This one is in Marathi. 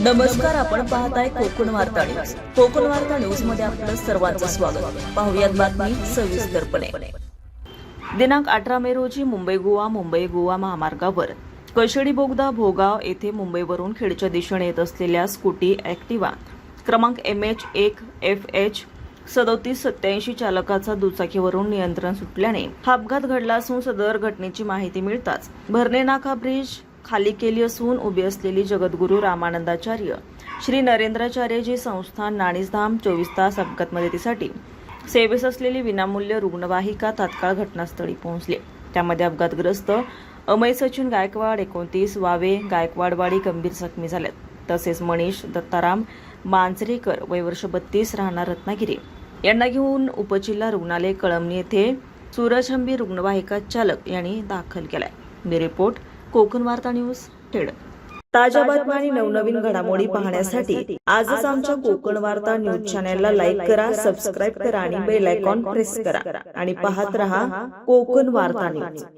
नमस्कार, आपण पाहताय कोकण वार्ता न्यूज. कोकण वार्ता न्यूज मध्ये आपलं सर्वांचं स्वागत. पाहुयात बातमी सविस्तरपणे. दिनांक 18 मे रोजी मुंबई गोवा महामार्गावर कशेडी बोगदा भोगाव येथे मुंबईवरून खेडच्या दिशेने येत असलेल्या स्कूटी ऍक्टिवा क्रमांक MH1FH 3787 चालकाचा दुचाकीवरून नियंत्रण सुटल्याने हा अपघात घडला असून सदर घटनेची माहिती मिळताच भरणे नाका ब्रिज खाली केली असून उभी असलेली जगद्गुरू रामानंदाचार्य श्री नरेंद्राचार्यजी संस्थान नाणीसधाम 24 तास अपघात मदतीसाठी सेवेस असलेली विनामूल्य रुग्णवाहिका तात्काळ घटनास्थळी पोहोचली. त्यामध्ये अपघातग्रस्त अमय सचिन गायकवाड 29 वावे गायकवाडवाडी गंभीर जखमी झालेत. तसेच मनीष दत्ताराम मांजरेकर वय वर्ष 32 राहणार रत्नागिरी यांना घेऊन उपजिल्हा रुग्णालय कळमणी येथे सूरजहंबी रुग्णवाहिका चालक यांनी दाखल केलाय. मी रिपोर्ट कोकण वार्ता न्यूज खेड. ताज्या बातम्या आणि नवनवीन घडामोडी पाहण्यासाठी आजच आमच्या कोकण वार्ता न्यूज चॅनलला लाईक करा, सबस्क्राईब करा आणि बेल आयकॉन प्रेस करा आणि पाहत रहा कोकण वार्ता न्यूज.